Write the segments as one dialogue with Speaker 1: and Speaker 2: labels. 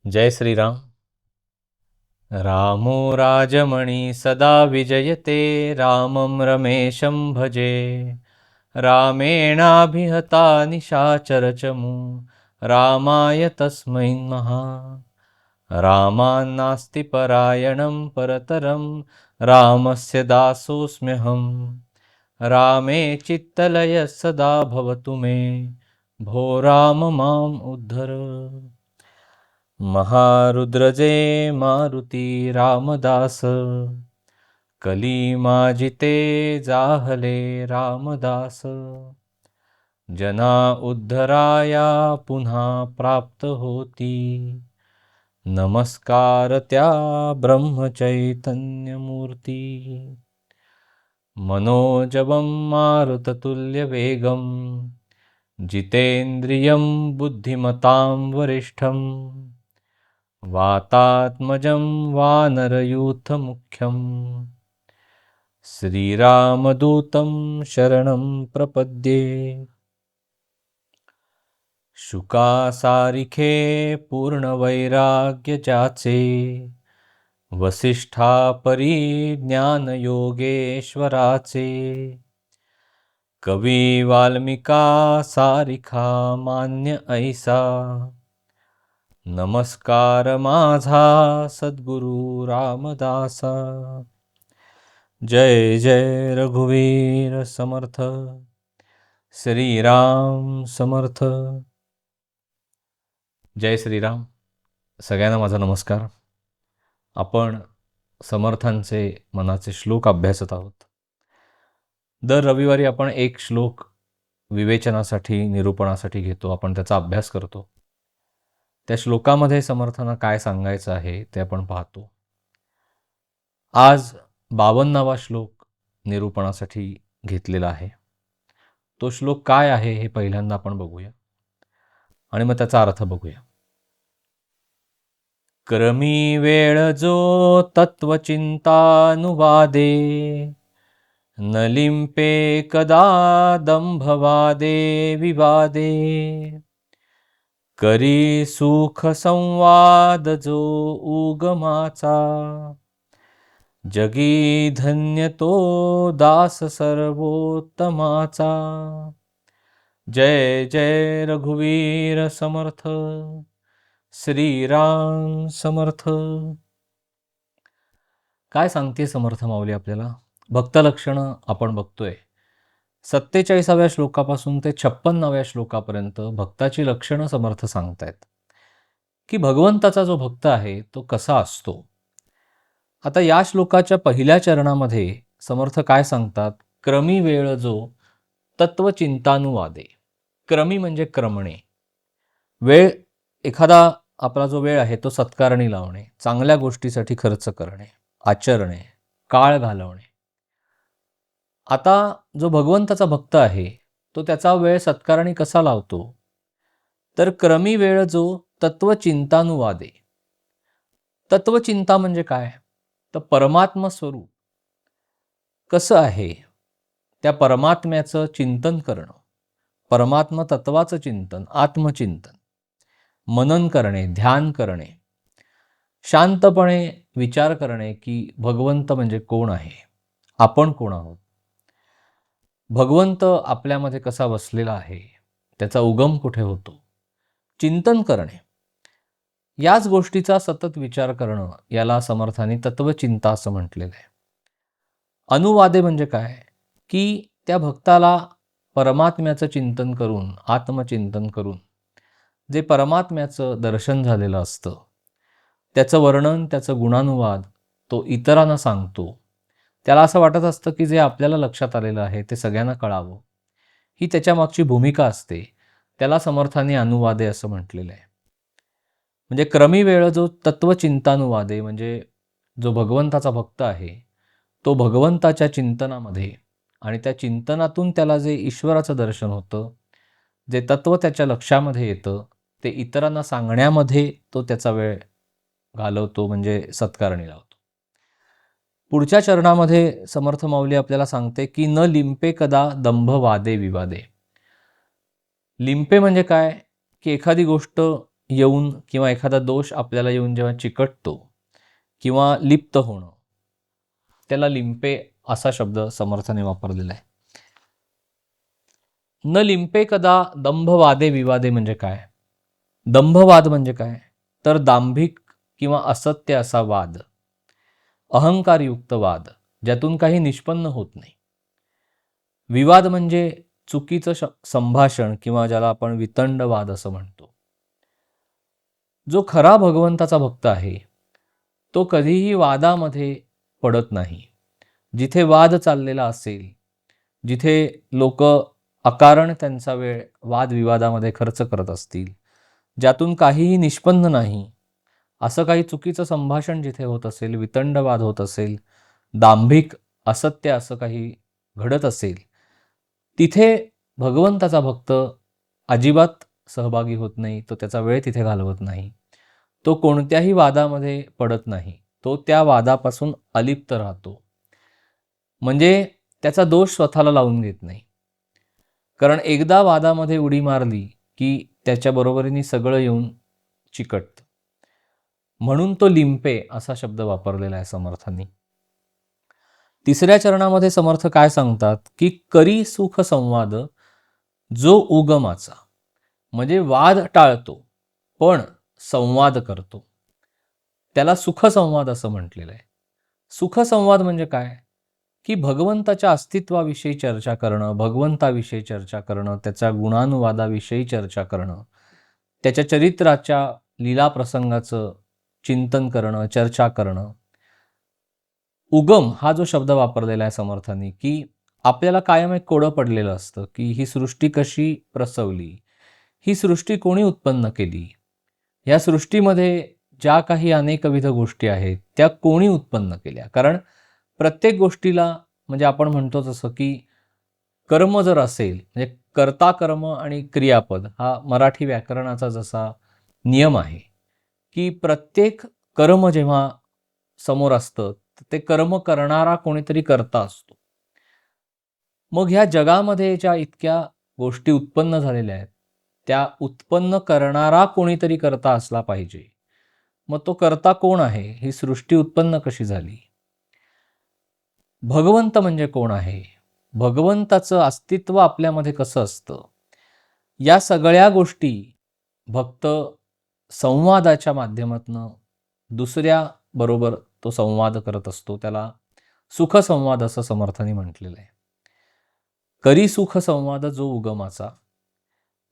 Speaker 1: जय श्रीराम. रामो राजमणि सदा विजयते, रामं रमेशं भजे. रामेणाभिहता निशाचरचमू, रामाय तस्मै नमः. रामान्नास्ति परायणं परतरं, रामस्य दासोऽस्म्यहम्. रामे चित्तलयः सदा भवतु मे, भो राम माम् उद्धर. महारुद्रजे मारुती रामदास, कलीमाजिते जाहले रामदास. जना उद्धराया पुन्हा प्राप्त होती, नमस्कार त्या ब्रह्मचैतन्यमूर्ती. मनोजवं मारुततुल्यवेगं, जितेन्द्रियं बुद्धिमतां वरिष्ठं. वातात्मजं वानरयूथमुख्यं, श्रीरामदूतं शरणं प्रपद्ये. शुकासारिखे पूर्णवैराग्य जाचे, वसिष्ठा परी ज्ञानयोगेश्वराचे. कवी वाल्मिका सारिखा मान्य ऐसा, नमस्कार माझा सद्गुरु रामदासा. जय जय रघुवीर समर्थ, श्रीराम समर्थ. जय श्रीराम. सगळ्यांना माझा नमस्कार. आपण समर्थांचे मनाचे श्लोक अभ्यासत आहोत. दर रविवारी आपण एक श्लोक विवेचनासाठी, निरूपणासाठी घेतो. आपण त्याचा अभ्यास करतो. त्या श्लोकामध्ये समर्थांना काय सांगायचं आहे ते आपण पाहतो. आज 52वा श्लोक निरूपणासाठी घेतलेला आहे. तो श्लोक काय आहे हे पहिल्यांदा आपण बघूया आणि मग त्याचा अर्थ बघूया. क्रमी वेळ जो तत्वचिंतानुवादे, न लिंपे कदा दंभवादे विवादे. करी सुख संवाद जो उगमाचा, जगी धन्य तो दास सर्वोत्तमाचा. जय जय रघुवीर समर्थ, श्रीराम समर्थ. काय सांगते समर्थ माऊली आपल्याला? भक्त लक्षणं आपण बघतोय. 47व्या श्लोकापासून ते 56व्या श्लोकापर्यंत भक्ताची लक्षणं समर्थ सांगतायत की भगवंताचा जो भक्त आहे तो कसा असतो. आता या श्लोकाच्या पहिल्या चरणामध्ये समर्थ काय सांगतात? क्रमी वेळ जो तत्वचिंतानुवादे. क्रमी म्हणजे क्रमणे. वेळ, एखादा आपला जो वेळ आहे तो सत्कारणी लावणे, चांगल्या गोष्टीसाठी खर्च करणे, आचरणे, काळ घालवणे. आता जो भगवंताचा भक्त आहे तो त्याचा वेळ सत्कारणी कसा लावतो? तर क्रमी वेळ जो तत्वचिंतानुवादे. तत्वचिंता म्हणजे काय? तर परमात्म स्वरूप कसं आहे त्या परमात्म्याचं चिंतन करणं, परमात्म तत्वाचं चिंतन, आत्मचिंतन, मनन करणे, ध्यान करणे, शांतपणे विचार करणे की भगवंत म्हणजे कोण आहे, आपण कोण आहोत, भगवंत आपल्यामध्ये कसा वसलेला आहे, त्याचा उगम कुठे होतो, चिंतन करणे. याच गोष्टीचा सतत विचार करणं याला समर्थांनी तत्वचिंता असं म्हटलेलं आहे. अनुवादे म्हणजे काय? की त्या भक्ताला परमात्म्याचं चिंतन करून, आत्मचिंतन करून जे परमात्म्याचं दर्शन झालेलं असतं त्याचं वर्णन, त्याचं गुणानुवाद तो इतरांना सांगतो. त्याला असं वाटत असतं की जे आपल्याला लक्षात आलेलं आहे ते सगळ्यांना कळावं, ही त्याच्या मागची भूमिका असते. त्याला समर्थांनी अनुवादे असं म्हटलेलं आहे. म्हणजे क्रमी वेळ जो तत्वचिंतानुवादे म्हणजे जो भगवंताचा भक्त आहे तो भगवंताच्या चिंतनामध्ये आणि त्या चिंतनातून त्याला जे ईश्वराचं दर्शन होतं, जे तत्व त्याच्या लक्षामध्ये येतं ते इतरांना सांगण्यामध्ये तो त्याचा वेळ घालवतो, म्हणजे सत्कारणी लावतो. पुढच्या चरणामध्ये समर्थ माऊली आपल्याला सांगते की न लिंपे कदा दंभ वादे विवादे. लिंपे म्हणजे काय, की एखादी गोष्ट येऊन किंवा एखादा दोष आपल्याला येऊन जेव्हा चिकटतो किंवा लिप्त होणं, त्याला लिंपे असा शब्द समर्थाने वापरलेला आहे. न लिंपे कदा दंभ वादे विवादे म्हणजे काय? दंभवाद म्हणजे काय, तर दांभिक किंवा असत्य असा वाद, अहंकारयुक्त वाद, ज्यातून काही निष्पन्न होत नाही. विवाद म्हणजे चुकीचं संभाषण किंवा ज्याला आपण वितंडवाद असं म्हणतो. जो खरा भगवंताचा भक्त आहे तो कधीही वादामध्ये पडत नाही. जिथे वाद चाललेला असेल, जिथे लोक अकारण त्यांचा वेळ वादविवादामध्ये खर्च करत असतील, ज्यातून काहीही निष्पन्न नाही, असं काही चुकीचं संभाषण जिथे होत असेल, वितंडवाद होत असेल, दांभिक असत्य असं काही घडत असेल, तिथे भगवंताचा भक्त अजिबात सहभागी होत नाही. तो त्याचा वेळ तिथे घालवत नाही. तो कोणत्याही वादामध्ये पडत नाही. तो त्या वादापासून अलिप्त राहतो. म्हणजे त्याचा दोष स्वतःला लावून घेत नाही. कारण एकदा वादामध्ये उडी मारली की त्याच्या बरोबरीने सगळं येऊन चिकटतं. म्हणून तो लिंपे असा शब्द वापरलेला आहे समर्थांनी. तिसऱ्या चरणामध्ये समर्थ काय सांगतात, की करी सुख संवाद जो उगमाचा. म्हणजे वाद टाळतो पण संवाद करतो, त्याला सुखसंवाद असं म्हटलेलं आहे. सुखसंवाद म्हणजे काय, की भगवंताच्या अस्तित्वाविषयी चर्चा करणं, भगवंताविषयी चर्चा करणं, त्याच्या गुणानुवादाविषयी चर्चा करणं, त्याच्या चरित्राच्या लीला प्रसंगाचं चिंतन करणं, चर्चा करणं. उगम हा जो शब्द वापरलेला आहे समर्थांनी, की आपल्याला कायम एक कोडं पडलेलं असतं की ही सृष्टी कशी प्रसवली, ही सृष्टी कोणी उत्पन्न केली, या सृष्टीमध्ये ज्या काही अनेकविध गोष्टी आहेत त्या कोणी उत्पन्न केल्या. कारण प्रत्येक गोष्टीला म्हणजे आपण म्हणतो तसं की कर्म जर असेल, म्हणजे कर्ता कर्म आणि क्रियापद हा मराठी व्याकरणाचा जसा नियम आहे, की प्रत्येक कर्म जेव्हा समोर असतं ते कर्म करणारा कोणीतरी कर्ता असतो. मग ह्या जगामध्ये ज्या इतक्या गोष्टी उत्पन्न झालेल्या आहेत त्या उत्पन्न करणारा कोणीतरी कर्ता असला पाहिजे. मग तो कर्ता कोण आहे, ही सृष्टी उत्पन्न कशी झाली, भगवंत म्हणजे कोण आहे, भगवंताचं अस्तित्व आपल्यामध्ये कसं असतं, या सगळ्या गोष्टी भक्त संवादाच्या माध्यमातून दुसऱ्या बरोबर तो संवाद करत असतो. त्याला सुखसंवाद असं समर्थांनी म्हटलेलं आहे. करी सुख संवाद जो उगमाचा,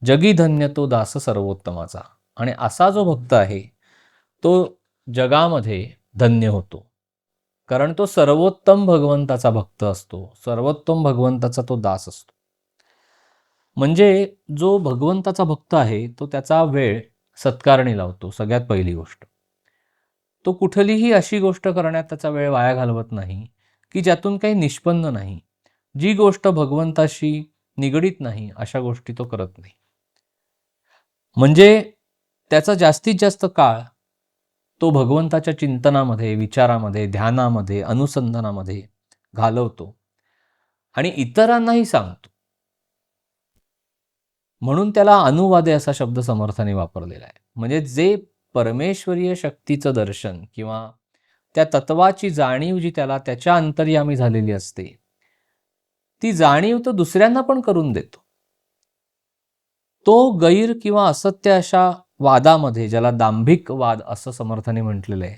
Speaker 1: जगी धन्य तो दास सर्वोत्तमाचा. आणि असा जो भक्त आहे तो जगामध्ये धन्य होतो, कारण तो सर्वोत्तम भगवंताचा भक्त असतो, सर्वोत्तम भगवंताचा तो दास असतो. म्हणजे जो भगवंताचा भक्त आहे तो त्याचा वेळ सत्कारणी लावतो. सगळ्यात पहिली गोष्ट, तो कुठलीही अशी गोष्ट करण्यात त्याचा वेळ वाया घालवत नाही की ज्यातून काही निष्पन्न नाही. जी गोष्ट भगवंताशी निगडीत नाही अशा गोष्टी तो करत नाही. म्हणजे त्याचा जास्तीत जास्त काळ तो भगवंताच्या चिंतनामध्ये, विचारामध्ये, ध्यानामध्ये, अनुसंधानामध्ये घालवतो आणि इतरांनाही सांगतो. म्हणून त्याला अनुवादे असा शब्द समर्थाने वापरलेला आहे. म्हणजे जे परमेश्वरीय शक्तीचं दर्शन किंवा त्या तत्वाची जाणीव जी त्याला त्याच्या अंतर्यामी झालेली असते, ती जाणीव तो दुसऱ्यांना पण करून देतो. तो गैर किंवा असत्य अशा वादामध्ये, ज्याला दांभिक वाद असं समर्थाने म्हटलेलं आहे,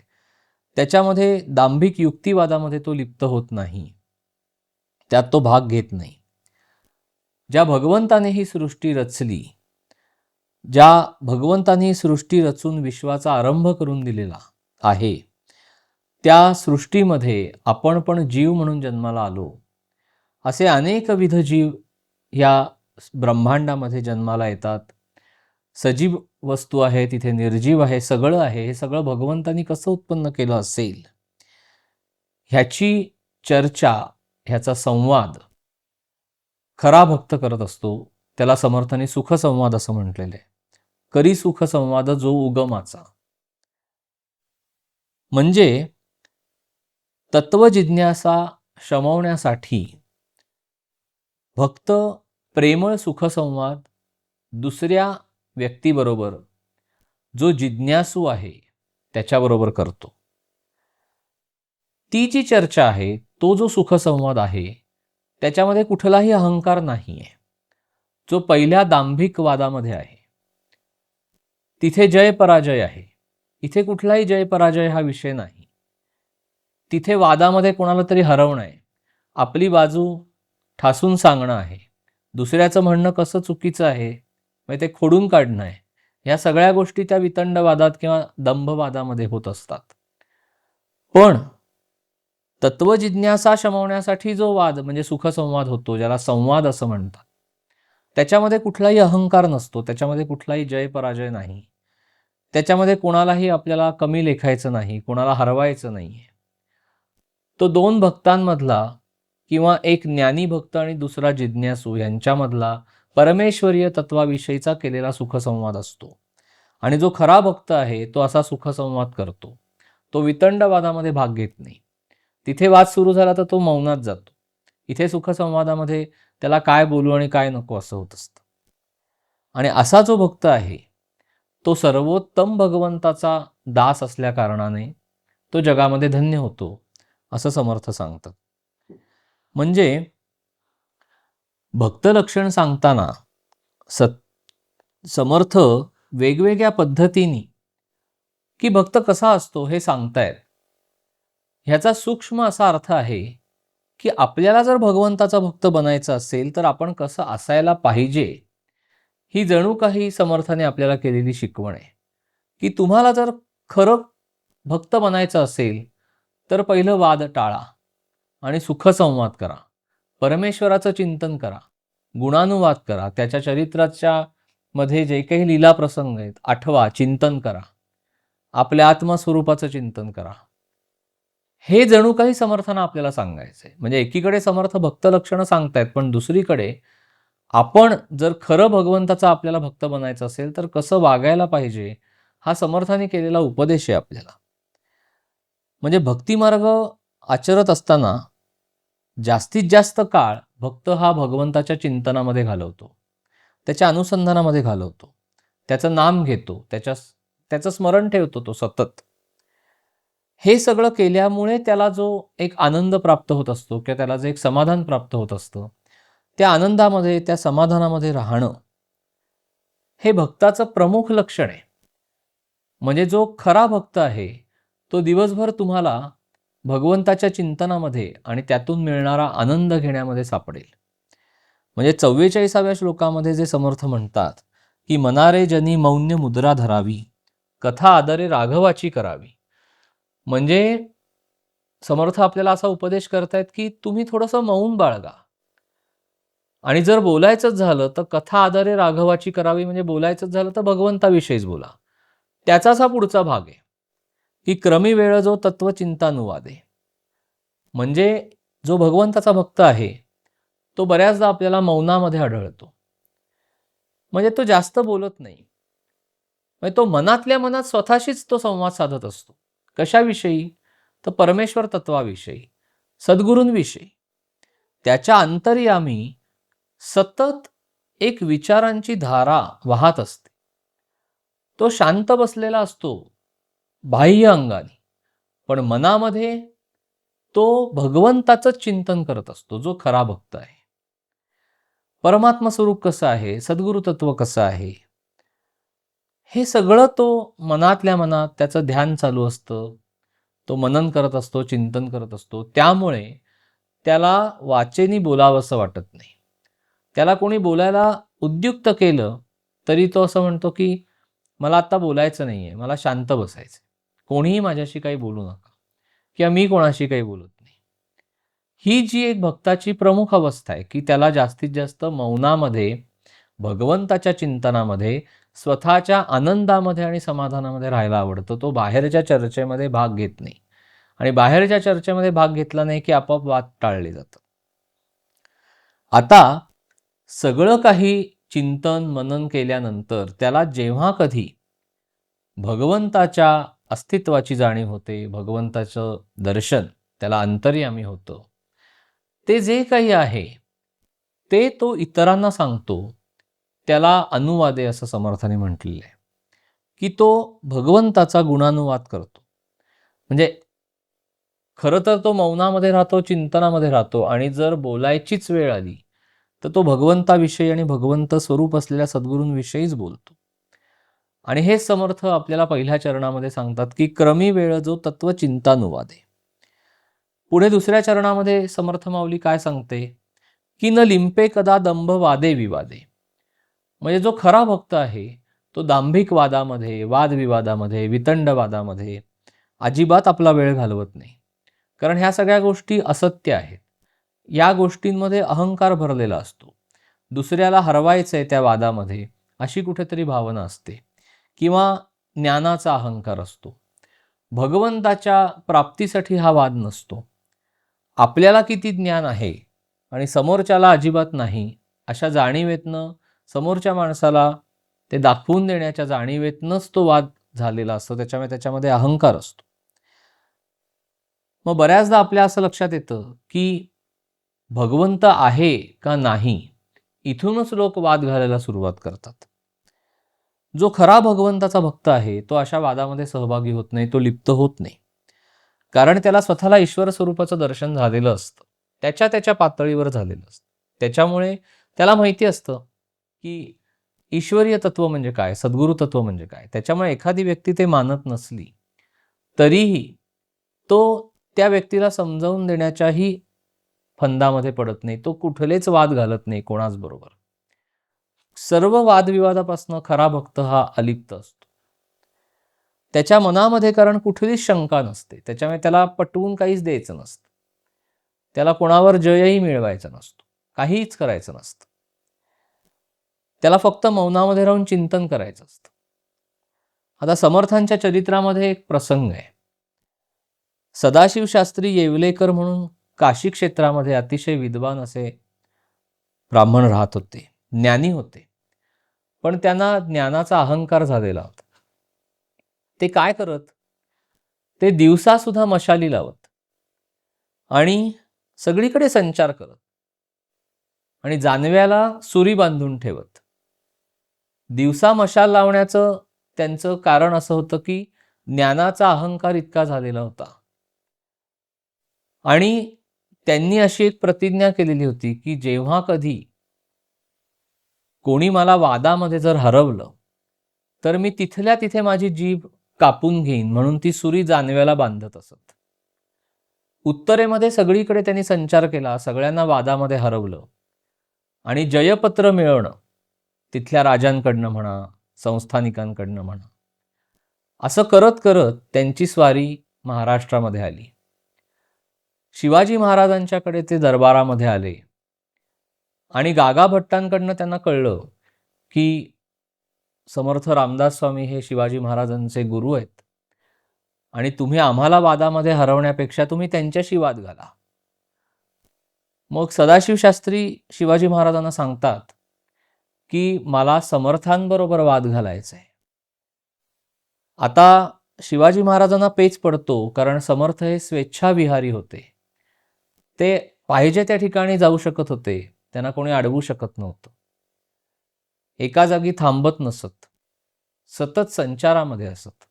Speaker 1: त्याच्यामध्ये दांभिक युक्तिवादामध्ये तो लिप्त होत नाही, त्यात तो भाग घेत नाही. ज्या भगवंताने ही सृष्टी रचली, ज्या भगवंताने ही सृष्टी रचून विश्वाचा आरंभ करून दिलेला आहे, त्या सृष्टीमध्ये आपण पण जीव म्हणून जन्माला आलो. असे अनेकविध जीव या ब्रह्मांडामध्ये जन्माला येतात. सजीव वस्तू आहे, तिथे निर्जीव आहे, सगळं आहे. हे सगळं भगवंतानी कसं उत्पन्न केलं असेल, ह्याची चर्चा, ह्याचा संवाद खरा भक्त करत असतो. त्याला समर्थाने सुखसंवाद असं म्हटलेलं आहे. करी सुखसंवाद जो उगमाचा. म्हणजे तत्वजिज्ञासा शमवण्यासाठी भक्त प्रेमळ सुखसंवाद दुसऱ्या व्यक्तीबरोबर जो जिज्ञासू आहे त्याच्याबरोबर करतो. ती जी चर्चा आहे, तो जो सुखसंवाद आहे, त्याच्यामध्ये कुठलाही अहंकार नाही आहे. जो पहिल्या दांभिक वादामध्ये आहे, तिथे जय पराजय आहे. इथे कुठलाही जय पराजय हा विषय नाही. तिथे वादामध्ये कोणाला तरी हरवणं आहे, आपली बाजू ठासून सांगणं आहे, दुसऱ्याचं म्हणणं कसं चुकीचं आहे म्हणजे ते खोडून काढणं आहे. ह्या सगळ्या गोष्टी त्या वितंडवादात किंवा दंभवादामध्ये होत असतात. पण तत्वजिज्ञासा शमवण्यासाठी जो वाद म्हणजे सुखसंवाद होतो, ज्याला संवाद असं म्हणतात, त्याच्यामध्ये कुठलाही अहंकार नसतो, त्याच्यामध्ये कुठलाही जय पराजय नाही, त्याच्यामध्ये कोणालाही आपल्याला कमी लेखायचं नाही, कोणाला हरवायचं नाही. तो दोन भक्तांमधला किंवा एक ज्ञानी भक्त आणि दुसरा जिज्ञासू यांच्यामधला परमेश्वरीय तत्वाविषयीचा केलेला सुखसंवाद असतो. आणि जो खरा भक्त आहे तो असा सुखसंवाद करतो. तो वितंडवादामध्ये भाग घेत नाही. तिथे वाद सुरू झाला तर तो मौनात जातो. इथे सुखसंवादामध्ये त्याला काय बोलू आणि काय नको असं होत असतं. आणि असा जो भक्त आहे तो सर्वोत्तम भगवंताचा दास असल्या कारणाने तो जगामध्ये धन्य होतो असं समर्थ सांगतात. म्हणजे भक्त लक्षण सांगताना समर्थ वेगवेगळ्या पद्धतीने की भक्त कसा असतो हे सांगतायत. ह्याचा सूक्ष्म असा अर्थ आहे की आपल्याला जर भगवंताचा भक्त बनायचं असेल तर आपण कसं असायला पाहिजे, ही जणू काही समर्थाने आपल्याला केलेली शिकवण आहे. की तुम्हाला जर खरं भक्त बनायचं असेल तर पहिलं वाद टाळा आणि सुखसंवाद करा, परमेश्वराचं चिंतन करा, गुणानुवाद करा, त्याच्या चरित्राच्या मध्ये जे काही लीला प्रसंग आहेत आठवा, चिंतन करा, आपल्या आत्मस्वरूपाचं चिंतन करा. हे जणू काही समर्थांना आपल्याला सांगायचं आहे. म्हणजे एकीकडे समर्थ भक्त लक्षणं सांगतायत, पण दुसरीकडे आपण जर खरं भगवंताचा आपल्याला भक्त बनायचं असेल तर कसं वागायला पाहिजे हा समर्थाने केलेला उपदेश आहे आपल्याला. म्हणजे भक्तिमार्ग आचरत असताना जास्तीत जास्त काळ भक्त हा भगवंताच्या चिंतनामध्ये घालवतो, त्याच्या अनुसंधानामध्ये घालवतो, त्याचं नाम घेतो, त्याचं स्मरण ठेवतो तो सतत. हे सगळं केल्यामुळे त्याला जो एक आनंद प्राप्त होत असतो किंवा त्याला जे एक समाधान प्राप्त होत असतं, त्या आनंदामध्ये त्या समाधानामध्ये राहणं हे भक्ताचं प्रमुख लक्षण आहे. म्हणजे जो खरा भक्त आहे तो दिवसभर तुम्हाला भगवंताच्या चिंतनामध्ये आणि त्यातून मिळणारा आनंद घेण्यामध्ये सापडेल. म्हणजे 44व्या श्लोकामध्ये जे समर्थ म्हणतात की मनारे जनी मौन्य मुद्रा धरावी, कथा आदरे राघवाची करावी. म्हणजे समर्थ आपल्याला असा उपदेश करतायत की तुम्ही थोडंसं मौन बाळगा आणि जर बोलायचंच झालं तर कथा आदरे राघवाची करावी. म्हणजे बोलायचंच झालं तर भगवंताविषयीच बोला. त्याचाच हा पुढचा भाग आहे की क्रमी वेळ जो तत्वचिंतानुवादे. म्हणजे जो भगवंताचा भक्त आहे तो बऱ्याचदा आपल्याला मौनामध्ये आढळतो. म्हणजे तो जास्त बोलत नाही, म्हणजे तो मनातल्या मनात स्वतःशीच तो संवाद साधत असतो. कशाविषयी? तर परमेश्वर तत्वाविषयी, सद्गुरूंविषयी. त्याच्या अंतर्यामी सतत एक विचारांची धारा वाहत असते. तो शांत बसलेला असतो बाह्य अंगाने, पण मनामध्ये तो भगवंताचं चिंतन करत असतो. जो खरा भक्त आहे, परमात्मा स्वरूप कसं आहे, सद्गुरु तत्व कसं आहे, हे सगळं तो मनातल्या मनात त्याचं ध्यान चालू असतं. तो मनन करत असतो, चिंतन करत असतो. त्यामुळे त्याला वाचेनी बोलावंसं वाटत नाही. त्याला कोणी बोलायला उद्युक्त केलं तरी तो असं म्हणतो की मला आता बोलायचं नाहीये, मला शांत बसायचं, कोणीही माझ्याशी काही बोलू नका किंवा मी कोणाशी काही बोलत नाही. ही जी एक भक्ताची प्रमुख अवस्था आहे की त्याला जास्तीत जास्त मौनामध्ये, भगवंताच्या चिंतनामध्ये, स्वतःच्या आनंदामध्ये आणि समाधानामध्ये राहायला आवडतं. तो बाहेरच्या चर्चेमध्ये भाग घेत नाही आणि बाहेरच्या चर्चेमध्ये भाग घेतला नाही की आपोआप वाद टाळले जातात. आता सगळं काही चिंतन मनन केल्यानंतर त्याला जेव्हा कधी भगवंताच्या अस्तित्वाची जाणीव होते, भगवंताचं दर्शन त्याला अंतर्यामी होतं. ते जे काही आहे ते तो इतरांना सांगतो, त्याला अनुवादे असं समर्थाने म्हटलेलं आहे, की तो भगवंताचा गुणानुवाद करतो. म्हणजे खरं तर तो मौनामध्ये राहतो, चिंतनामध्ये राहतो आणि जर बोलायचीच वेळ आली, तर तो भगवंताविषयी आणि भगवंत स्वरूप असलेल्या सद्गुरूंविषयीच बोलतो. आणि हेच समर्थ आपल्याला पहिल्या चरणामध्ये सांगतात, की क्रमी वेळ जो तत्वचिंतानुवादे. पुढे दुसऱ्या चरणामध्ये समर्थ माऊली काय सांगते, की न लिंपे कदा दंभ वादे विवादे. म्हणजे जो खरा भक्त आहे तो दांभिक वादामध्ये, वादविवादामध्ये, वितंडवादामध्ये अजिबात आपला वेळ घालवत नाही. कारण ह्या सगळ्या गोष्टी असत्य आहेत. या गोष्टींमध्ये अहंकार भरलेला असतो. दुसऱ्याला हरवायचंय त्या वादामध्ये अशी कुठेतरी भावना असते, किंवा ज्ञानाचा अहंकार असतो. भगवंताच्या प्राप्तीसाठी हा वाद नसतो. आपल्याला किती ज्ञान आहे आणि समोरच्याला अजिबात नाही, अशा जाणीवेतनं समोरच्या माणसाला ते दाखवून देण्याच्या जाणीवेतनंच तो वाद झालेला असतो. त्याच्यामध्ये अहंकार असतो. मग बऱ्याचदा आपल्या असं लक्षात येतं, की भगवंत आहे का नाही, इथूनच लोक वाद घालायला सुरुवात करतात. जो खरा भगवंताचा भक्त आहे तो अशा वादामध्ये सहभागी होत नाही, तो लिप्त होत नाही. कारण त्याला स्वतःला ईश्वर स्वरूपाचं दर्शन झालेलं असतं, त्याच्या पातळीवर झालेलं असतं. त्याच्यामुळे त्याला माहिती असतं की ईश्वरीय तत्व म्हणजे काय, सद्गुरु तत्व म्हणजे काय. त्याच्यामुळे एखादी व्यक्ती ते मानत नसली तरीही तो त्या व्यक्तीला समजावून देण्याच्याही फंदामध्ये पडत नाही. तो कुठलेच वाद घालत नाही कोणाच बरोबर. सर्व वादविवादापासून खरा भक्त हा अलिप्त असतो. त्याच्या मनामध्ये कारण कुठलीच शंका नसते. त्याच्यामुळे त्याला पटवून काहीच द्यायचं नसतं. त्याला कोणावर जयही मिळवायचा नसतो. काहीच करायचं नसतं. त्याला फक्त मौनामध्ये राहून चिंतन करायचं असतं. आता समर्थांच्या चरित्रामध्ये एक प्रसंग आहे. सदाशिव शास्त्री येवलेकर म्हणून काशी क्षेत्रामध्ये अतिशय विद्वान असे ब्राह्मण राहत होते, ज्ञानी होते. पण त्यांना ज्ञानाचा अहंकार झालेला होता. ते काय करत, ते दिवसा सुद्धा मशाली लावत आणि सगळीकडे संचार करत आणि जानव्याला सुरी बांधून ठेवत. दिवसा मशाल लावण्याचं त्यांचं कारण असं होतं, की ज्ञानाचा अहंकार इतका झालेला होता आणि त्यांनी अशी एक प्रतिज्ञा केलेली होती, की जेव्हा कधी कोणी मला वादामध्ये जर हरवलं तर मी तिथल्या तिथे माझी जीभ कापून घेईन, म्हणून ती सुरी जानव्याला बांधत असत. उत्तरेमध्ये सगळीकडे त्यांनी संचार केला, सगळ्यांना वादामध्ये हरवलं आणि जयपत्र मिळवणं तिथल्या राजांकडनं म्हणा, संस्थानिकांकडनं म्हणा, असं करत करत त्यांची स्वारी महाराष्ट्रामध्ये आली. शिवाजी महाराजांच्याकडे ते दरबारामध्ये आले आणि गागा भट्टांकडनं त्यांना कळलं की समर्थ रामदास स्वामी हे शिवाजी महाराजांचे गुरु आहेत आणि तुम्ही आम्हाला वादामध्ये हरवण्यापेक्षा तुम्ही त्यांच्याशी वाद घाला. मग सदाशिव शास्त्री शिवाजी महाराजांना सांगतात की मला समर्थांबरोबर वाद घालायचा आहे. आता शिवाजी महाराजांना पेच पडतो, कारण समर्थ हे स्वेच्छाविहारी होते. ते पाहिजे त्या ठिकाणी जाऊ शकत होते, त्यांना कोणी अडवू शकत नव्हतं. एका जागी थांबत नसत, सतत संचारामध्ये असत.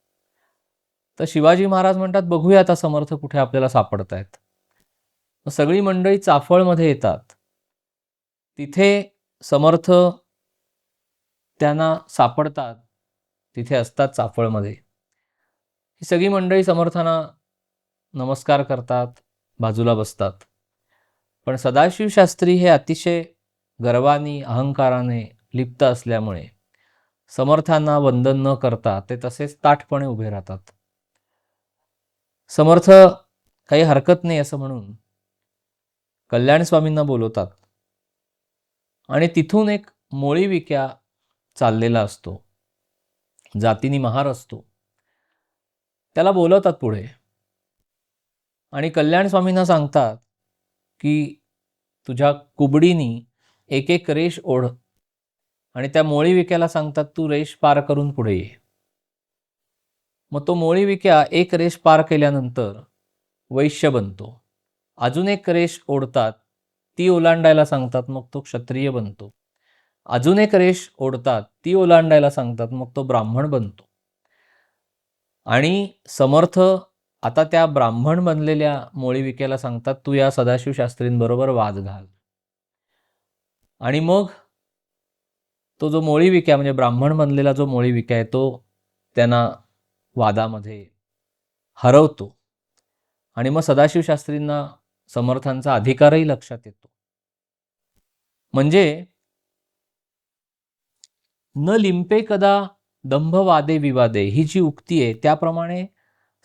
Speaker 1: तर शिवाजी महाराज म्हणतात, बघूया आता समर्थ कुठे आपल्याला सापडतायत. सगळी मंडळी चाफळमध्ये येतात. तिथे समर्थ त्यांना सापडतात, तिथे असतात चाफळमध्ये. ही सगळी मंडळी समर्थांना नमस्कार करतात, बाजूला बसतात. पण सदाशिव शास्त्री हे अतिशय गर्वाने, अहंकाराने लिप्त असल्यामुळे समर्थांना वंदन न करता ते तसेच ताठपणे उभे राहतात. समर्थ काही हरकत नाही असं म्हणून कल्याण स्वामींना बोलवतात आणि तिथून एक मोळी विक्या चाललेला असतो, जातीनी महार असतो, त्याला बोलवतात पुढे आणि कल्याण स्वामींना सांगतात की तुझ्या कुबडीनी एक एक रेष ओढ आणि त्या मोळी विक्याला सांगतात तू रेष पार करून पुढे ये. मग तो मोळी विक्या एक रेष पार केल्यानंतर वैश्य बनतो. अजून एक रेष ओढतात, ती ओलांडायला सांगतात, मग तो क्षत्रिय बनतो. अजून एक रेष ओढतात, ती ओलांडायला सांगतात, मग तो ब्राह्मण बनतो. आणि समर्थ आता त्या ब्राह्मण बनलेल्या मोळीविक्याला सांगतात, तू या सदाशिव शास्त्रींबरोबर वाद घाल. आणि मग तो जो मोळीविक्या म्हणजे ब्राह्मण बनलेला जो मोळीविक्या आहे तो त्यांना वादामध्ये हरवतो. आणि मग सदाशिव शास्त्रींना समर्थांचा अधिकारही लक्षात येतो. म्हणजे न लिंपे कदा दंभ वादे विवादे ही जी उक्ती आहे त्याप्रमाणे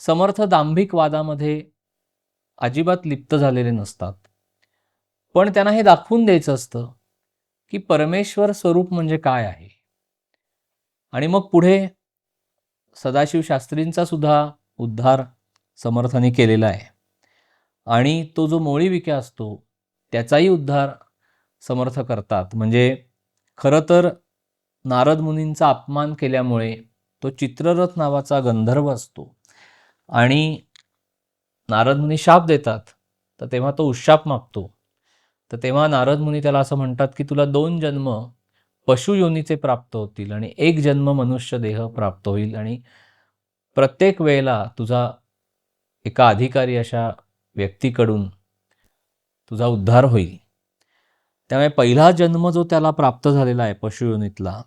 Speaker 1: समर्थ दांभिक वादामध्ये अजिबात लिप्त झालेले नसतात. पण त्यांना हे दाखवून द्यायचं असतं की परमेश्वर स्वरूप म्हणजे काय आहे. आणि मग पुढे सदाशिव शास्त्रींचा सुद्धा उद्धार समर्थांनी केलेला आहे. आणि तो जो मोळीविक्या असतो त्याचाही उद्धार समर्थ करतात. म्हणजे खरं तर नारद मुनींचा अपमान केल्यामुळे तो चित्ररथ नावाचा गंधर्व असतो आणि नारद मुनी शाप देतात. तर तेव्हा तो उशाप मागतो. तर तेव्हा नारद मुनी त्याला असं म्हणतात की तुला 2 जन्म पशुयोनीचे प्राप्त होतील आणि 1 जन्म मनुष्य देह प्राप्त होईल आणि प्रत्येक वेळेला तुझा एका अधिकारी अशा व्यक्तीकडून तुझा उद्धार होईल. त्यामुळे पहिला जन्म जो त्याला प्राप्त झालेला आहे पशुयोनीतला,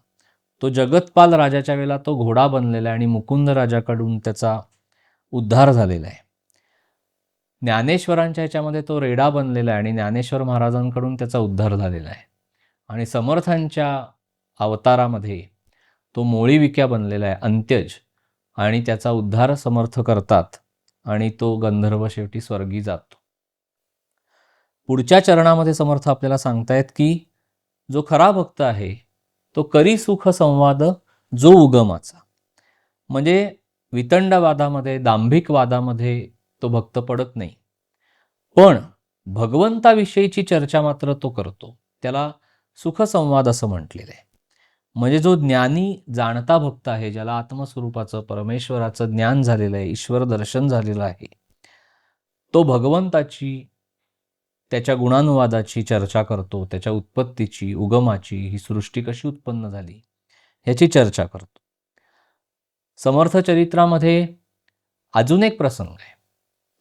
Speaker 1: तो जगतपाल राजाच्या वेळेला तो घोडा बनलेला आहे आणि मुकुंद राजाकडून त्याचा उद्धार झालेला आहे. ज्ञानेश्वरांच्या ह्याच्यामध्ये तो रेडा बनलेला आहे आणि ज्ञानेश्वर महाराजांकडून त्याचा उद्धार झालेला आहे. आणि समर्थांच्या अवतारामध्ये तो मोळीविक्या बनलेला आहे, अंत्यज, आणि त्याचा उद्धार समर्थ करतात आणि तो गंधर्व शेवटी स्वर्गी जातो. पुढच्या चरणामध्ये समर्थ आपल्याला सांगतायत की जो खरा भक्त आहे तो करी सुख संवाद जो उगमाचा. म्हणजे वितंडवादामध्ये दांभिक वादामध्ये तो भक्त पडत नाही, पण भगवंताविषयीची चर्चा मात्र तो करतो. त्याला सुखसंवाद असं म्हटलेलं आहे. म्हणजे जो ज्ञानी जाणता भक्त आहे, ज्याला आत्मस्वरूपाचं परमेश्वराचं ज्ञान झालेलं आहे, ईश्वर दर्शन झालेलं आहे, तो भगवंताची त्याच्या गुणानुवादाची चर्चा करतो, त्याच्या उत्पत्तीची, उगमाची, ही सृष्टी कशी उत्पन्न झाली ह्याची चर्चा करतो. समर्थ चरित्रामध्ये अजून एक प्रसंग आहे,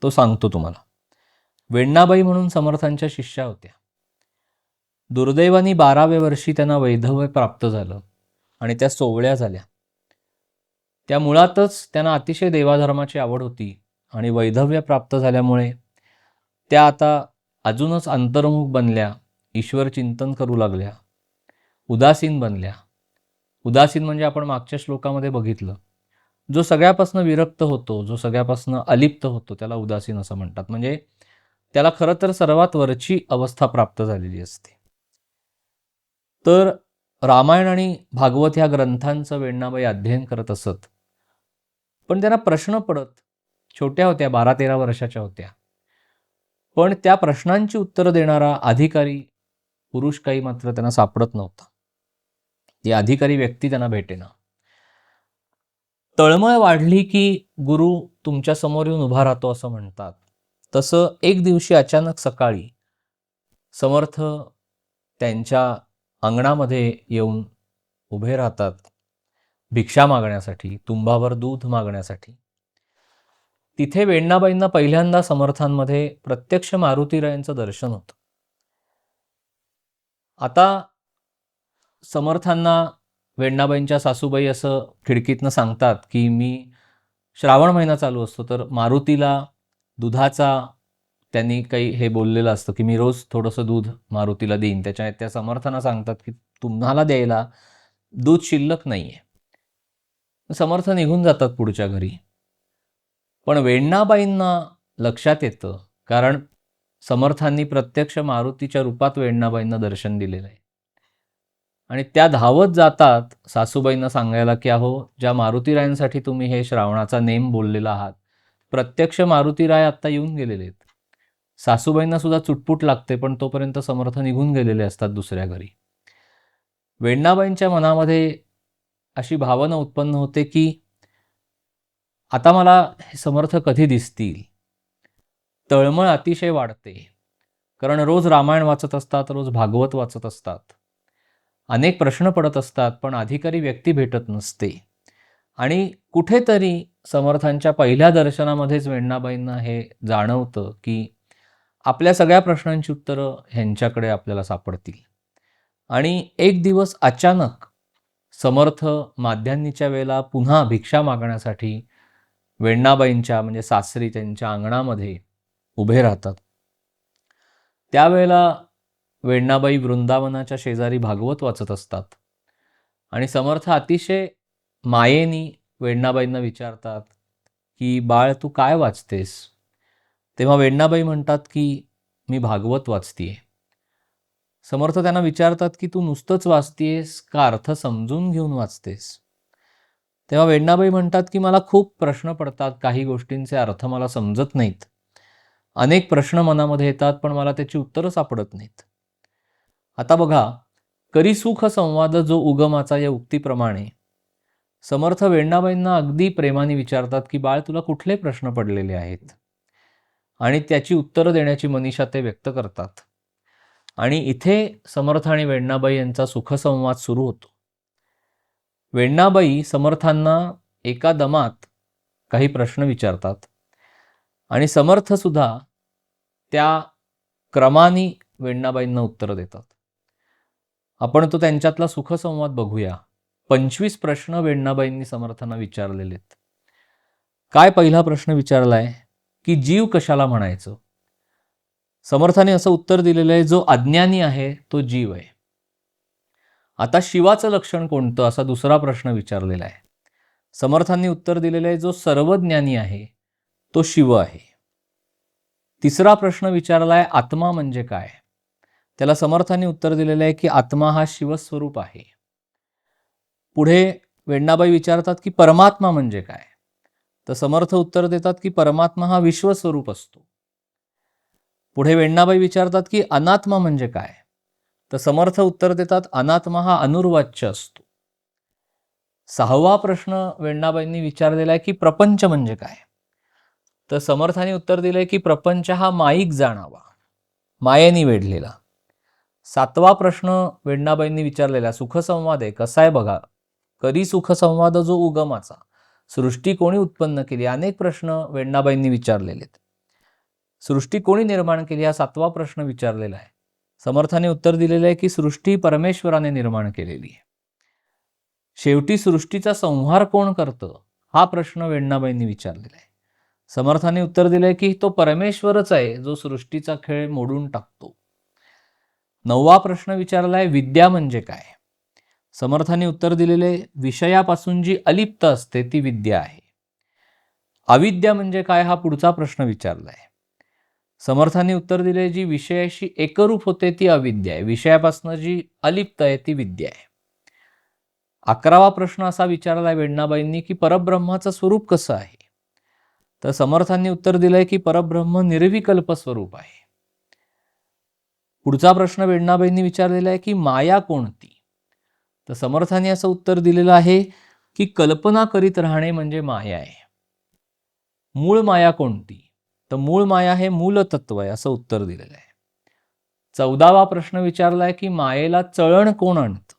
Speaker 1: तो सांगतो तुम्हाला. वेण्णाबाई म्हणून समर्थांच्या शिष्या होत्या. दुर्दैवाने 12व्या वर्षी त्यांना वैधव्य प्राप्त झालं आणि त्या सोवळ्या झाल्या. त्या मुळातच त्यांना अतिशय देवाधर्माची आवड होती आणि वैधव्य प्राप्त झाल्यामुळे त्या आता अजूनच अंतर्मुख बनल्या, ईश्वर चिंतन करू लागल्या, उदासीन बनल्या. उदासीन म्हणजे आपण मागच्या श्लोकामध्ये बघितलं, जो सगळ्यापासून विरक्त होतो, जो सगळ्यापासून अलिप्त होतो त्याला उदासीन असं म्हणतात. म्हणजे त्याला खरं तर सर्वात वरची अवस्था प्राप्त झालेली असते. तर रामायण आणि भागवत ह्या ग्रंथांचं वेण्णाबाई अध्ययन करत असत. पण त्यांना प्रश्न पडत. छोट्या होत्या, 12-13 वर्षाच्या होत्या. पण त्या प्रश्नांची उत्तरं देणारा अधिकारी पुरुष काही मात्र त्यांना सापडत नव्हता. ती अधिकारी व्यक्ती त्यांना भेटेना. तळमळ वाढली की गुरु तुमच्या समोर येऊन उभा राहतो असं म्हणतात. तसं एक दिवशी अचानक सकाळी समर्थ त्यांच्या अंगणामध्ये येऊन उभे राहतात भिक्षा मागण्यासाठी, तुंबावर दूध मागण्यासाठी. तिथे वेण्णाबाईंना पहिल्यांदा समर्थांमध्ये प्रत्यक्ष मारुतीरायांचं दर्शन होतं. आता समर्थांना वेण्णाबाईंच्या सासूबाई असं खिडकीतनं सांगतात की मी श्रावण महिना चालू असतो तर मारुतीला दुधाचा त्यांनी काही हे बोललेलं असतं की मी रोज थोडंसं दूध मारुतीला देईन. त्या समर्थांना सांगतात की तुम्हाला द्यायला दूध शिल्लक नाही आहे. समर्थ निघून जातात पुढच्या घरी. पण वेण्णाबाईंना लक्षात येतं, कारण समर्थांनी प्रत्यक्ष मारुतीच्या रूपात वेण्णाबाईंना दर्शन दिलेलं आहे. आणि त्या धावत जातात सासूबाईंना सांगायला की अहो, ज्या मारुतीरायांसाठी तुम्ही हे श्रावणाचा नेम बोललेला आहात, प्रत्यक्ष मारुतीराय आत्ता येऊन गेलेले आहेत. सासूबाईंना सुद्धा चुटपुट लागते, पण तोपर्यंत समर्थ निघून गेलेले असतात दुसऱ्या घरी. वेण्णाबाईंच्या मनामध्ये अशी भावना उत्पन्न होते की आता मला हे समर्थ कधी दिसतील. तळमळ अतिशय वाढते. कारण रोज रामायण वाचत असतात, रोज भागवत वाचत असतात. अनेक प्रश्न पडत असतात, पण अधिकारी व्यक्ती भेटत नसते. आणि कुठेतरी समर्थांच्या पहिल्या दर्शनामध्येच वेण्णाबाईंना हे जाणवतं की आपल्या सगळ्या प्रश्नांची उत्तरं ह्यांच्याकडे आपल्याला सापडतील. आणि एक दिवस अचानक समर्थ माध्यान्नीच्या वेळेला पुन्हा भिक्षा मागण्यासाठी वेण्णाबाईंच्या म्हणजे सासरी त्यांच्या अंगणामध्ये उभे राहतात. त्यावेळेला वेण्णाबाई वृंदावनाच्या शेजारी भागवत वाचत असतात आणि समर्थ अतिशय मायेनी वेण्णाबाईंना विचारतात की बाळ तू काय वाचतेस? तेव्हा वेण्णाबाई म्हणतात की मी भागवत वाचतीये. समर्थ त्यांना विचारतात की तू नुसतंच वाचतेस का अर्थ समजून घेऊन वाचतेस? तेव्हा वेण्णाबाई म्हणतात की मला खूप प्रश्न पडतात, काही गोष्टींचे अर्थ मला समजत नाहीत. अनेक प्रश्न मनामध्ये येतात, पण मला त्याची उत्तरं सापडत नाहीत. आता बघा, करी सुख संवाद जो उगमाचा या उक्तीप्रमाणे समर्थ वेण्णाबाईंना अगदी प्रेमाने विचारतात की बाळ तुला कुठले प्रश्न पडलेले आहेत, आणि त्याची उत्तरं देण्याची मनीषा ते व्यक्त करतात. आणि इथे समर्थ आणि वेण्णाबाई यांचा सुखसंवाद सुरू होतो. वेण्णाबाई समर्थांना एका दमात काही प्रश्न विचारतात आणि समर्थ सुद्धा त्या क्रमाने वेण्णाबाईंना उत्तर देतात. आपण तो त्यांच्यातला सुखसंवाद बघूया. 25 प्रश्न वेण्णाबाईंनी समर्थांना विचारलेले आहेत. काय पहिला प्रश्न विचारलाय की जीव कशाला म्हणायचं? समर्थाने असं उत्तर दिलेलं आहे, जो अज्ञानी आहे तो जीव आहे. आता शिवाचं लक्षण कोणतं असा दुसरा प्रश्न विचारलेला आहे. समर्थांनी उत्तर दिलेलं आहे, जो सर्वज्ञानी आहे तो शिव आहे. तिसरा प्रश्न विचारलाय, आत्मा म्हणजे काय? त्याला समर्थांनी उत्तर दिलेलं आहे की आत्मा हा शिवस्वरूप आहे. पुढे वेण्णाबाई विचारतात की परमात्मा म्हणजे काय? तर समर्थ उत्तर देतात की परमात्मा हा विश्वस्वरूप असतो. पुढे वेण्णाबाई विचारतात की अनात्मा म्हणजे काय? तर समर्थ उत्तर देतात अनात्मा हा अनुर्वाच्य असतो. सहावा प्रश्न वेण्णाबाईंनी विचारलेला आहे की प्रपंच म्हणजे काय? तर समर्थाने उत्तर दिलंय की प्रपंच हा माईक जाणावा, मायेने वेढलेला. सातवा प्रश्न वेण्णाबाईंनी विचारलेला सुखसंवाद आहे. कसा आहे बघा, करी सुखसंवाद जो उगमाचा, सृष्टी कोणी उत्पन्न केली? अनेक प्रश्न वेण्णाबाईंनी विचारलेले आहेत. सृष्टी कोणी निर्माण केली हा सातवा प्रश्न विचारलेला आहे. समर्थाने उत्तर दिलेलं आहे की सृष्टी परमेश्वराने निर्माण केलेली आहे. शेवटी सृष्टीचा संहार कोण करतं हा प्रश्न वेण्णाबाईंनी विचारलेला आहे. समर्थाने उत्तर दिलंय की तो परमेश्वरच आहे, जो सृष्टीचा खेळ मोडून टाकतो. नववा प्रश्न विचारलाय, विद्या म्हणजे काय? समर्थाने उत्तर दिलेले, विषयापासून जी अलिप्त असते ती विद्या आहे. अविद्या म्हणजे काय हा पुढचा प्रश्न विचारलाय. समर्थाने उत्तर दिले, जी विषयाशी एकरूप होते ती अविद्या आहे, विषयापासून जी अलिप्त आहे ती विद्या आहे. 11वा प्रश्न असा विचारलाय वेण्णाबाईंनी की परब्रह्माचं स्वरूप कसं आहे? तर समर्थांनी उत्तर दिलंय की परब्रह्म निर्विकल्प स्वरूप आहे. पुढचा प्रश्न वेण्णाबाईंनी विचारलेला आहे की माया कोणती? तर समर्थांनी असं उत्तर दिलेलं आहे की कल्पना करीत राहणे म्हणजे माया आहे. मूळ माया कोणती? तर मूळ माया हे मूलतत्व आहे असं उत्तर दिलेलं आहे. 14वा प्रश्न विचारलाय की मायेला चळण कोण आणतं?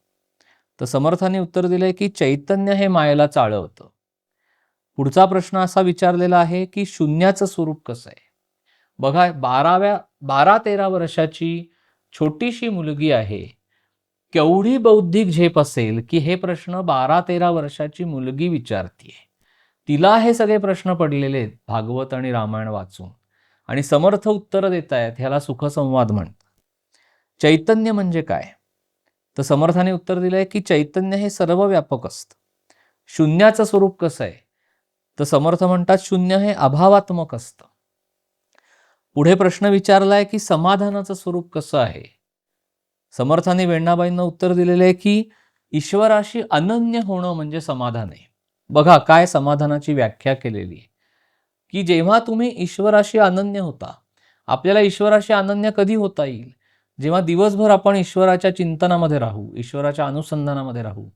Speaker 1: तर समर्थांनी उत्तर दिलंय की चैतन्य हे मायेला चाळवतं. पुढचा प्रश्न असा विचारलेला आहे की शून्याचं स्वरूप कसं आहे? बघा, 12-13 वर्षाची छोटीशी मुलगी आहे. केवढी बौद्धिक झेप असेल की हे प्रश्न 12-13 वर्षाची मुलगी विचारतीये. तिला हे सगळे प्रश्न पडलेले आहेत भागवत आणि रामायण वाचून, आणि समर्थ उत्तर देत आहेत. ह्याला सुखसंवाद म्हणतात. चैतन्य म्हणजे काय? तर समर्थाने उत्तर दिलंय की चैतन्य हे सर्वव्यापक असतं. शून्याचं स्वरूप कसं आहे? तर समर्थ म्हणतात शून्य हे अभावात्मक असतं. पुढे प्रश्न विचारलाय की समाधानाचं स्वरूप कसं आहे? समर्थाने वेण्णाबाईंना उत्तर दिलेलं आहे की ईश्वराशी अनन्य होणं म्हणजे समाधान आहे. बघा काय समाधानाची व्याख्या केलेली आहे की जेव्हा तुम्ही ईश्वराशी अनन्य होता. आपल्याला ईश्वराशी अनन्य कधी होता येईल? जेव्हा दिवसभर आपण ईश्वराच्या चिंतनामध्ये राहू, ईश्वराच्या अनुसंधानामध्ये राहू,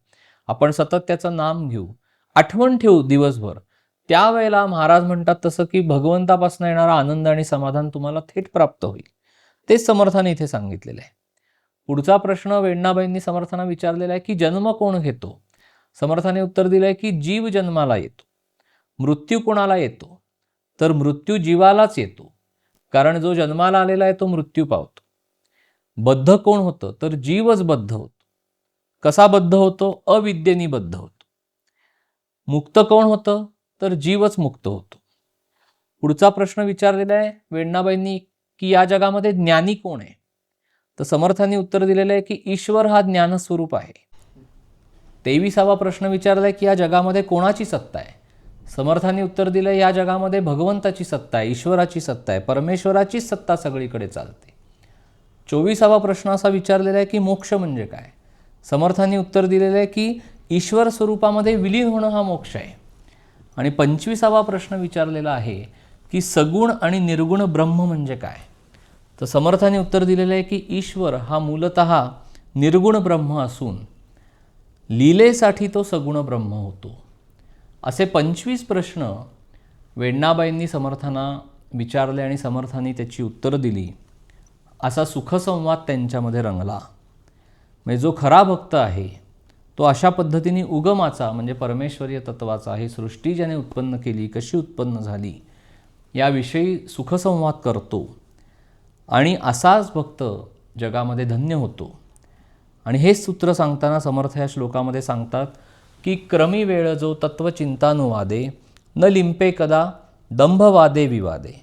Speaker 1: आपण सतत त्याचं नाम घेऊ, आठवण ठेवू दिवसभर. त्यावेळेला महाराज म्हणतात तसं की भगवंतापासून येणारा आनंद आणि समाधान तुम्हाला थेट प्राप्त होईल. तेच समर्थाने इथे सांगितलेलं आहे. पुढचा प्रश्न वेण्णाबाईंनी समर्थांना विचारलेला आहे की जन्म कोण घेतो? समर्थाने उत्तर दिलंय की जीव जन्माला येतो. मृत्यू कोणाला येतो? तर मृत्यू जीवालाच येतो, कारण जो जन्माला आलेला आहे तो मृत्यू पावतो. बद्ध कोण होतं? तर जीवच बद्ध होतो. कसा बद्ध होतो? अविद्येने बद्ध होतो. मुक्त कोण होतं? तर जीवच मुक्त होतो. पुढचा प्रश्न विचारलेला आहे वेण्णाबाईंनी की या जगामध्ये ज्ञानी कोण आहे? तर समर्थांनी उत्तर दिलेलं आहे की ईश्वर हा ज्ञानस्वरूप आहे. 23वा प्रश्न विचारलाय की या जगामध्ये कोणाची सत्ता आहे? समर्थांनी उत्तर दिलंय या जगामध्ये भगवंताची सत्ता आहे, ईश्वराची सत्ता आहे, परमेश्वराचीच सत्ता सगळीकडे चालते. 24वा प्रश्न असा विचारलेला आहे की मोक्ष म्हणजे काय? समर्थांनी उत्तर दिलेलं आहे की ईश्वर स्वरूपामध्ये विलीन होणं हा मोक्ष आहे. आणि 25वा प्रश्न विचारलेला आहे की सगुण आणि निर्गुण ब्रह्म म्हणजे काय? तर समर्थांनी उत्तर दिलेलं आहे की ईश्वर हा मूलतः निर्गुण ब्रह्म असून लीलेसाठी तो सगुण ब्रह्म होतो. असे 25 प्रश्न वेण्णाबाईंनी समर्थांना विचारले आणि समर्थांनी त्याची उत्तरं दिली. असा सुखसंवाद त्यांच्यामध्ये रंगला. म्हणजे जो खरा भक्त आहे तो अशा पद्धतीने उगमाचा म्हणजे परमेश्वरीय तत्वाचा, ही सृष्टी ज्याने उत्पन्न केली, कशी उत्पन्न झाली, याविषयी सुखसंवाद करतो आणि असाच भक्त जगामध्ये धन्य होतो. आणि हेच सूत्र सांगताना समर्थ या श्लोकामध्ये सांगतात की क्रमी वेळ जो तत्वचिंतानुवादे न लिंपे कदा दंभवादे विवादे,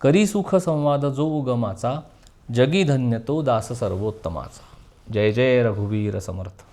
Speaker 1: करी सुख संवाद जो उगमाचा, जगी धन्य तो दास सर्वोत्तमाचा. जय जय रघुवीर समर्थ.